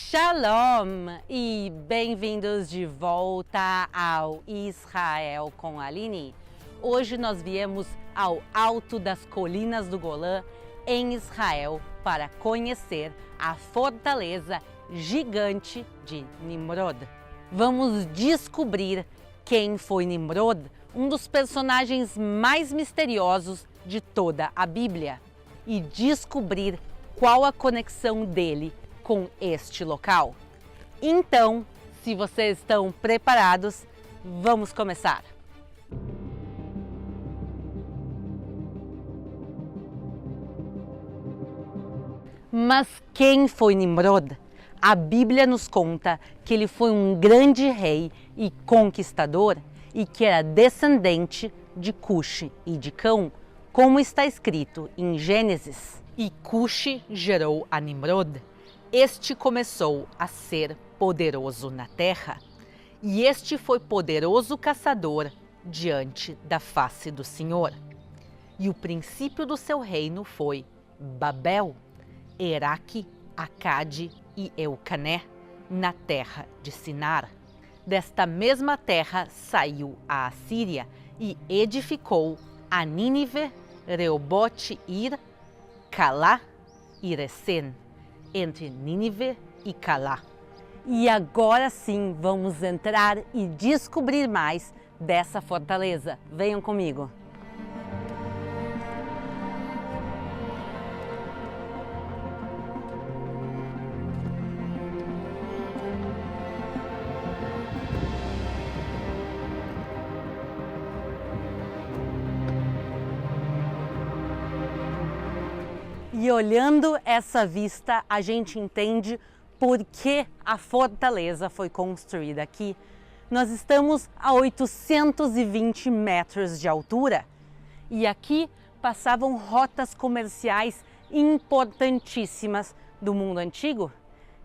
Shalom e bem-vindos de volta ao Israel com a Aline. Hoje nós viemos ao alto das colinas do Golã, em Israel, para conhecer a fortaleza gigante de Nimrod. Vamos descobrir quem foi Nimrod, um dos personagens mais misteriosos de toda a Bíblia, e descobrir qual a conexão dele com este local. Então, se vocês estão preparados, vamos começar. Mas quem foi Nimrod? A Bíblia nos conta que ele foi um grande rei e conquistador e que era descendente de Cuxi e de Cão, como está escrito em Gênesis. E Cuxi gerou a Nimrod. Este começou a ser poderoso na terra, e este foi poderoso caçador diante da face do Senhor. E o princípio do seu reino foi Babel, Eraque, Acade e Eucané, na terra de Sinar. Desta mesma terra saiu a Assíria e edificou a Nínive, Reobote-ir, Calá e Resen, entre Nínive e Calá. E agora sim vamos entrar e descobrir mais dessa fortaleza. Venham comigo. E olhando essa vista, a gente entende por que a fortaleza foi construída aqui. Nós estamos a 820 metros de altura e aqui passavam rotas comerciais importantíssimas do mundo antigo.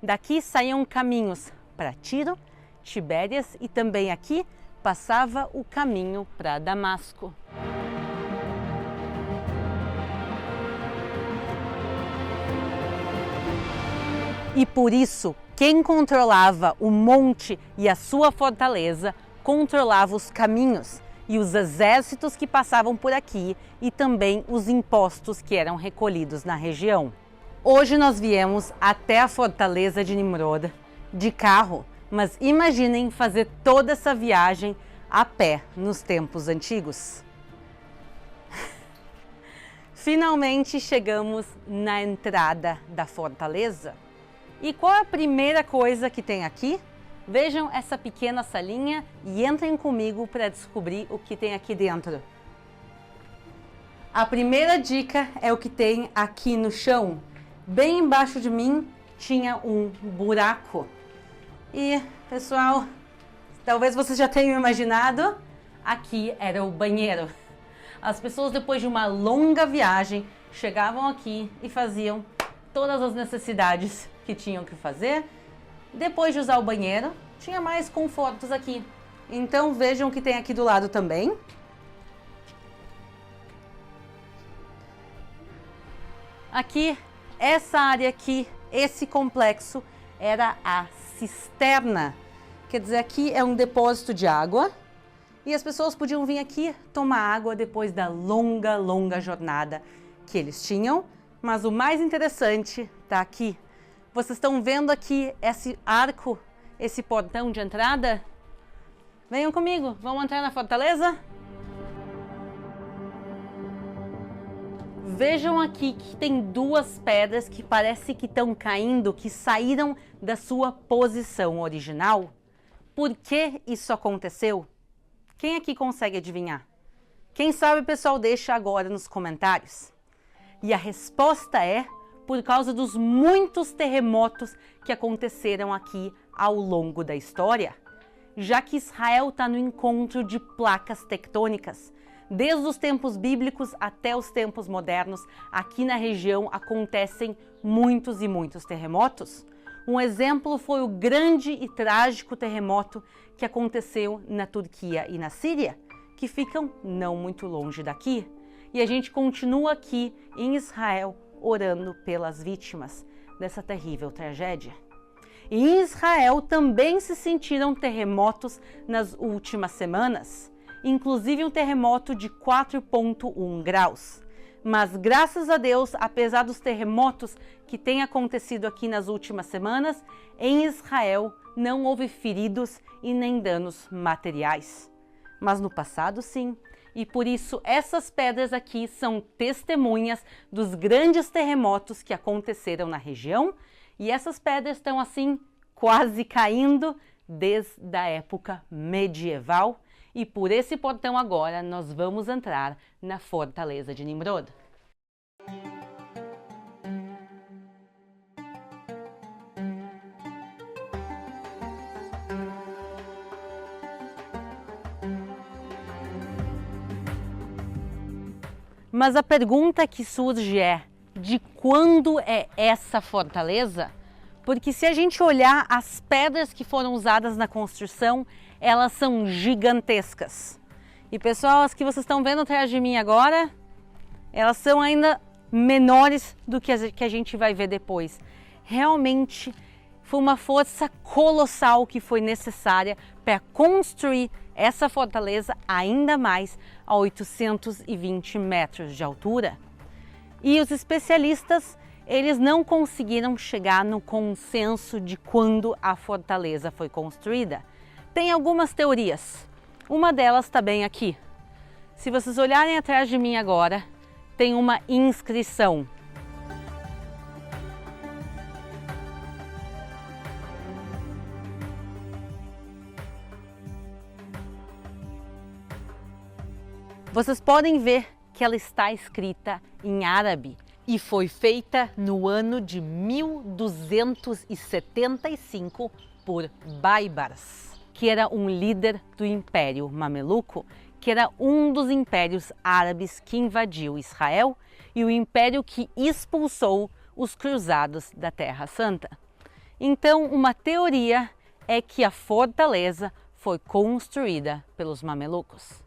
Daqui saíam caminhos para Tiro, Tibérias e também aqui passava o caminho para Damasco. E por isso, quem controlava o monte e a sua fortaleza, controlava os caminhos e os exércitos que passavam por aqui e também os impostos que eram recolhidos na região. Hoje nós viemos até a fortaleza de Nimrod de carro, mas imaginem fazer toda essa viagem a pé nos tempos antigos. Finalmente chegamos na entrada da fortaleza. E qual é a primeira coisa que tem aqui? Vejam essa pequena salinha e entrem comigo para descobrir o que tem aqui dentro. A primeira dica é o que tem aqui no chão. Bem embaixo de mim tinha um buraco. E, pessoal, talvez vocês já tenham imaginado, aqui era o banheiro. As pessoas, depois de uma longa viagem, chegavam aqui e faziam todas as necessidades que tinham que fazer. Depois de usar o banheiro, tinha mais confortos aqui. Então vejam o que tem aqui do lado também. Aqui, essa área aqui, esse complexo era a cisterna. Quer dizer, aqui é um depósito de água e as pessoas podiam vir aqui tomar água depois da longa jornada que eles tinham. Mas o mais interessante está aqui. Vocês estão vendo aqui esse arco, esse portão de entrada? Venham comigo, vamos entrar na fortaleza? Vejam aqui que tem duas pedras que parece que estão caindo, que saíram da sua posição original. Por que isso aconteceu? Quem aqui consegue adivinhar? Quem sabe, pessoal, deixa agora nos comentários. E a resposta é por causa dos muitos terremotos que aconteceram aqui ao longo da história, já que Israel está no encontro de placas tectônicas. Desde os tempos bíblicos até os tempos modernos, aqui na região acontecem muitos e muitos terremotos. Um exemplo foi o grande e trágico terremoto que aconteceu na Turquia e na Síria, que ficam não muito longe daqui. E a gente continua aqui em Israel orando pelas vítimas dessa terrível tragédia. E em Israel também se sentiram terremotos nas últimas semanas, inclusive um terremoto de 4,1 graus. Mas graças a Deus, apesar dos terremotos que têm acontecido aqui nas últimas semanas, em Israel não houve feridos e nem danos materiais. Mas no passado sim, e por isso essas pedras aqui são testemunhas dos grandes terremotos que aconteceram na região, e essas pedras estão assim quase caindo desde a época medieval. E por esse portão agora nós vamos entrar na fortaleza de Nimrod. Mas a pergunta que surge é: de quando é essa fortaleza? Porque se a gente olhar as pedras que foram usadas na construção, elas são gigantescas. E pessoal, as que vocês estão vendo atrás de mim agora, elas são ainda menores do que a gente vai ver depois. Realmente foi uma força colossal que foi necessária para construir essa fortaleza ainda mais a 820 metros de altura. E os especialistas, eles não conseguiram chegar no consenso de quando a fortaleza foi construída. Tem algumas teorias. Uma delas está bem aqui. Se vocês olharem atrás de mim agora, tem uma inscrição. Vocês podem ver que ela está escrita em árabe e foi feita no ano de 1275 por Baibars, que era um líder do Império Mameluco, que era um dos impérios árabes que invadiu Israel e o império que expulsou os cruzados da Terra Santa. Então, uma teoria é que a fortaleza foi construída pelos mamelucos.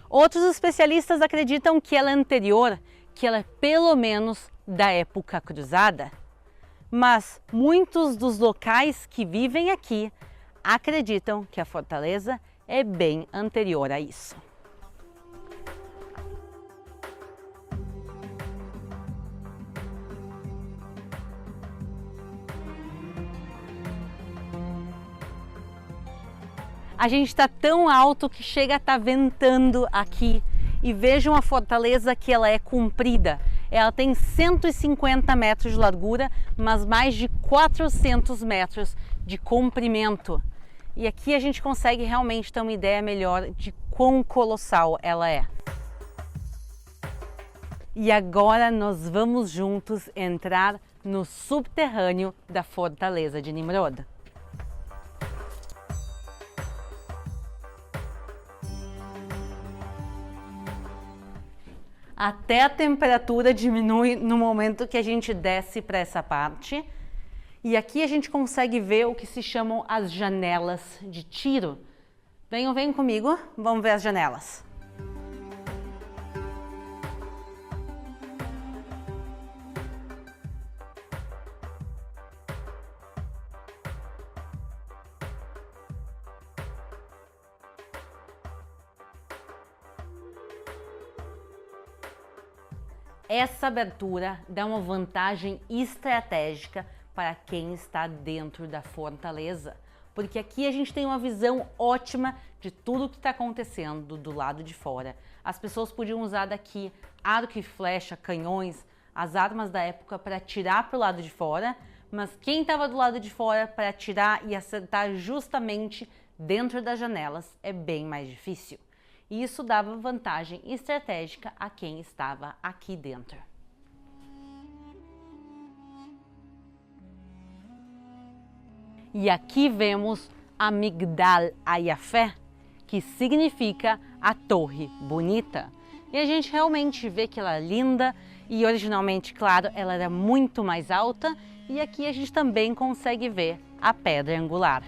Outros especialistas acreditam que ela é anterior, que ela é pelo menos da época cruzada. Mas muitos dos locais que vivem aqui acreditam que a fortaleza é bem anterior a isso. A gente está tão alto que chega a estar ventando aqui. E vejam a fortaleza que ela é comprida. Ela tem 150 metros de largura, mas mais de 400 metros de comprimento. E aqui a gente consegue realmente ter uma ideia melhor de quão colossal ela é. E agora nós vamos juntos entrar no subterrâneo da fortaleza de Nimrod. Até a temperatura diminui no momento que a gente desce para essa parte. E aqui a gente consegue ver o que se chamam as janelas de Tiro. Venham comigo, vamos ver as janelas. Essa abertura dá uma vantagem estratégica para quem está dentro da fortaleza, porque aqui a gente tem uma visão ótima de tudo o que está acontecendo do lado de fora. As pessoas podiam usar daqui arco e flecha, canhões, as armas da época para atirar para o lado de fora, mas quem estava do lado de fora para atirar e acertar justamente dentro das janelas é bem mais difícil. E isso dava vantagem estratégica a quem estava aqui dentro. E aqui vemos a Migdal Ayafé, que significa a torre bonita. E a gente realmente vê que ela é linda e originalmente, claro, ela era muito mais alta. E aqui a gente também consegue ver a pedra angular.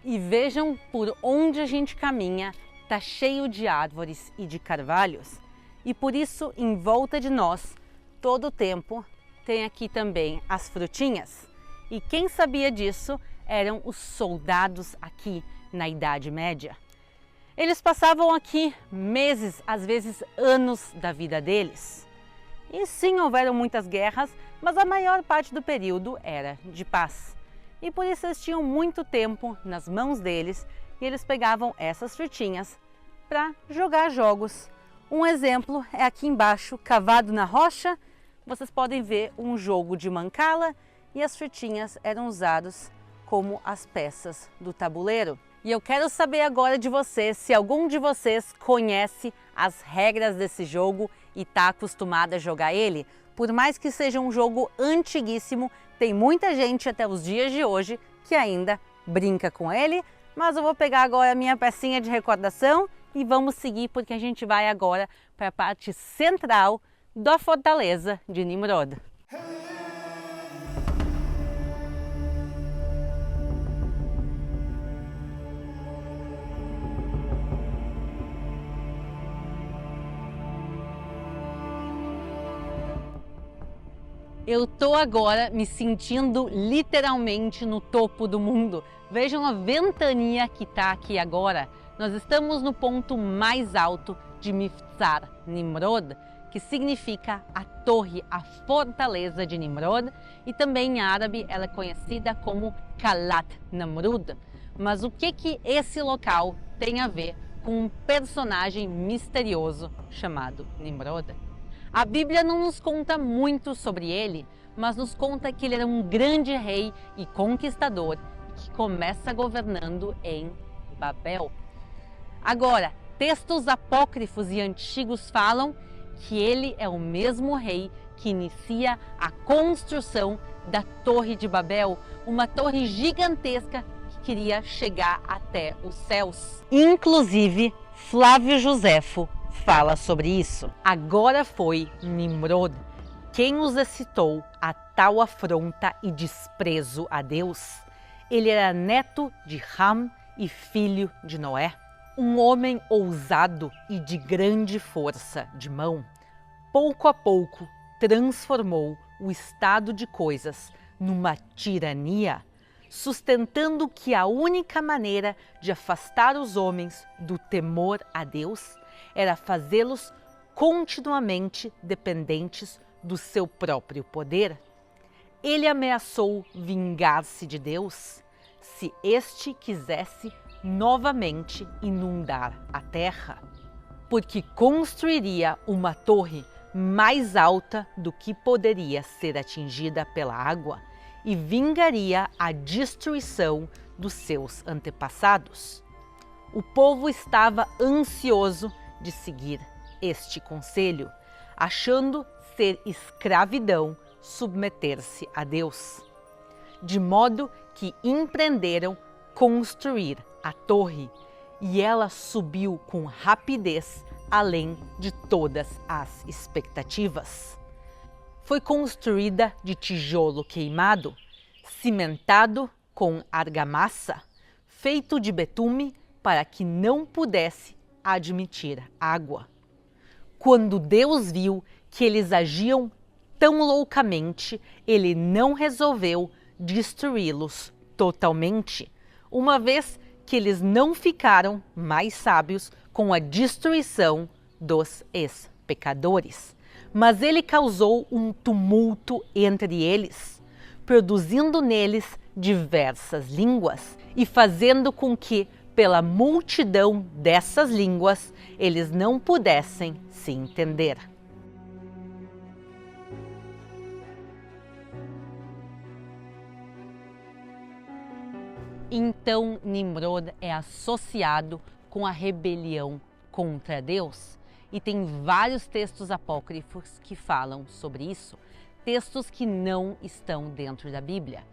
E vejam por onde a gente caminha, tá cheio de árvores e de carvalhos. E por isso, em volta de nós, todo o tempo, tem aqui também as frutinhas. E quem sabia disso eram os soldados aqui na Idade Média. Eles passavam aqui meses, às vezes anos da vida deles. E sim, houveram muitas guerras, mas a maior parte do período era de paz. E por isso eles tinham muito tempo nas mãos deles e eles pegavam essas frutinhas para jogar jogos. Um exemplo é aqui embaixo, cavado na rocha, vocês podem ver um jogo de mancala e as frutinhas eram usadas como as peças do tabuleiro. E eu quero saber agora de vocês, se algum de vocês conhece as regras desse jogo e está acostumado a jogar ele. Por mais que seja um jogo antiguíssimo, tem muita gente até os dias de hoje que ainda brinca com ele. Mas eu vou pegar agora a minha pecinha de recordação e vamos seguir porque a gente vai agora para a parte central da fortaleza de Nimrod. Eu tô agora me sentindo literalmente no topo do mundo. Vejam a ventania que tá aqui agora. Nós estamos no ponto mais alto de Mifsar Nimrod, que significa a torre, a fortaleza de Nimrod, e também em árabe ela é conhecida como Kalat Namrud. Mas o que esse local tem a ver com um personagem misterioso chamado Nimrod? A Bíblia não nos conta muito sobre ele, mas nos conta que ele era um grande rei e conquistador que começa governando em Babel. Agora, textos apócrifos e antigos falam que ele é o mesmo rei que inicia a construção da Torre de Babel, uma torre gigantesca que queria chegar até os céus. Inclusive, Flávio Josefo fala sobre isso. Agora foi Nimrod quem os excitou a tal afronta e desprezo a Deus. Ele era neto de Ham e filho de Noé, um homem ousado e de grande força de mão. Pouco a pouco transformou o estado de coisas numa tirania, sustentando que a única maneira de afastar os homens do temor a Deus era fazê-los continuamente dependentes do seu próprio poder. Ele ameaçou vingar-se de Deus se este quisesse novamente inundar a terra, porque construiria uma torre mais alta do que poderia ser atingida pela água e vingaria a destruição dos seus antepassados. O povo estava ansioso de seguir este conselho, achando ser escravidão submeter-se a Deus, de modo que empreenderam construir a torre, e ela subiu com rapidez além de todas as expectativas. Foi construída de tijolo queimado, cimentado com argamassa, feito de betume para que não pudesse admitir água. Quando Deus viu que eles agiam tão loucamente, ele não resolveu destruí-los totalmente, uma vez que eles não ficaram mais sábios com a destruição dos ex-pecadores. Mas ele causou um tumulto entre eles, produzindo neles diversas línguas e fazendo com que, pela multidão dessas línguas, eles não pudessem se entender. Então Nimrod é associado com a rebelião contra Deus, e tem vários textos apócrifos que falam sobre isso, textos que não estão dentro da Bíblia.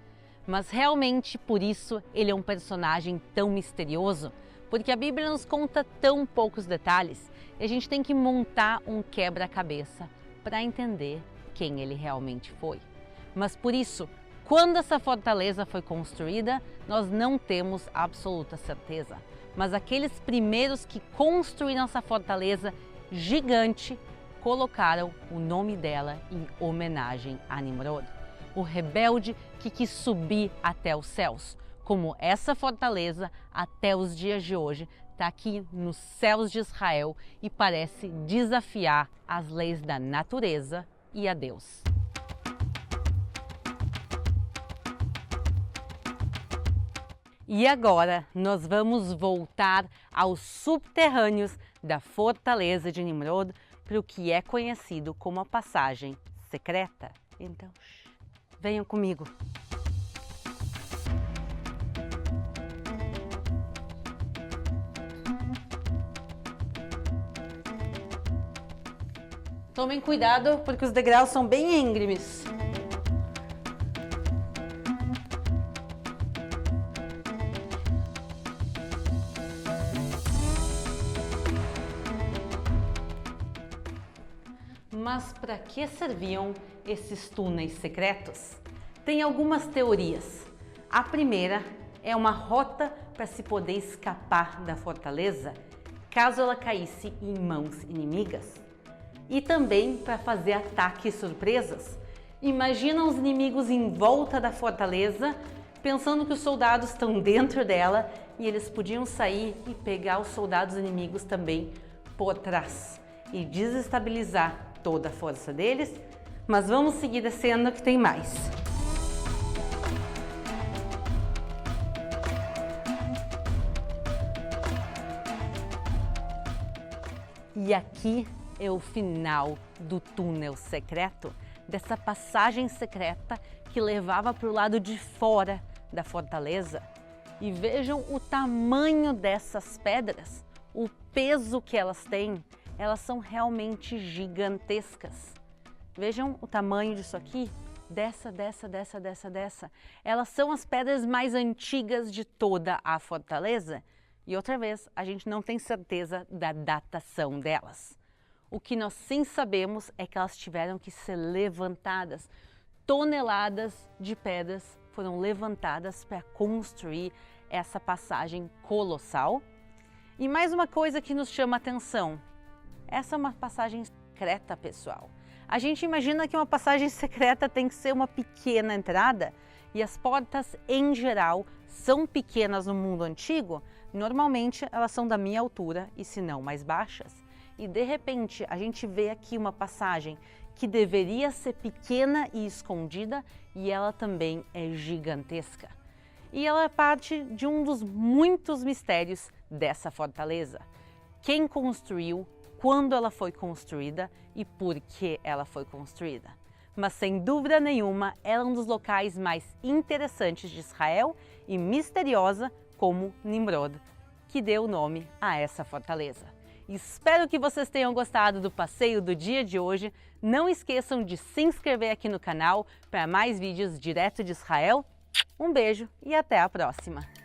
Mas realmente por isso ele é um personagem tão misterioso, porque a Bíblia nos conta tão poucos detalhes e a gente tem que montar um quebra-cabeça para entender quem ele realmente foi. Mas por isso, quando essa fortaleza foi construída, nós não temos absoluta certeza. Mas aqueles primeiros que construíram essa fortaleza gigante colocaram o nome dela em homenagem a Nimrod, o rebelde que quis subir até os céus. Como essa fortaleza, até os dias de hoje, está aqui nos céus de Israel e parece desafiar as leis da natureza e a Deus. E agora nós vamos voltar aos subterrâneos da fortaleza de Nimrod para o que é conhecido como a passagem secreta. Então, venham comigo. Tomem cuidado porque os degraus são bem íngremes. Mas para que serviam esses túneis secretos? Tem algumas teorias. A primeira é uma rota para se poder escapar da fortaleza caso ela caísse em mãos inimigas. E também para fazer ataques surpresas. Imagina os inimigos em volta da fortaleza, pensando que os soldados estão dentro dela e eles podiam sair e pegar os soldados inimigos também por trás e desestabilizar toda a força deles, mas vamos seguir descendo que tem mais. E aqui é o final do túnel secreto, dessa passagem secreta que levava para o lado de fora da fortaleza. E vejam o tamanho dessas pedras, o peso que elas têm. Elas são realmente gigantescas. Vejam o tamanho disso aqui, dessa. Elas são as pedras mais antigas de toda a fortaleza. E outra vez, a gente não tem certeza da datação delas. O que nós sim sabemos é que elas tiveram que ser levantadas. Toneladas de pedras foram levantadas para construir essa passagem colossal. E mais uma coisa que nos chama a atenção. Essa é uma passagem secreta, pessoal. A gente imagina que uma passagem secreta tem que ser uma pequena entrada e as portas, em geral, são pequenas no mundo antigo. Normalmente, elas são da minha altura e, se não, mais baixas. E, de repente, a gente vê aqui uma passagem que deveria ser pequena e escondida e ela também é gigantesca. E ela é parte de um dos muitos mistérios dessa fortaleza. Quem construiu, quando ela foi construída e por que ela foi construída. Mas sem dúvida nenhuma, ela é um dos locais mais interessantes de Israel e misteriosa como Nimrod, que deu o nome a essa fortaleza. Espero que vocês tenham gostado do passeio do dia de hoje. Não esqueçam de se inscrever aqui no canal para mais vídeos direto de Israel. Um beijo e até a próxima!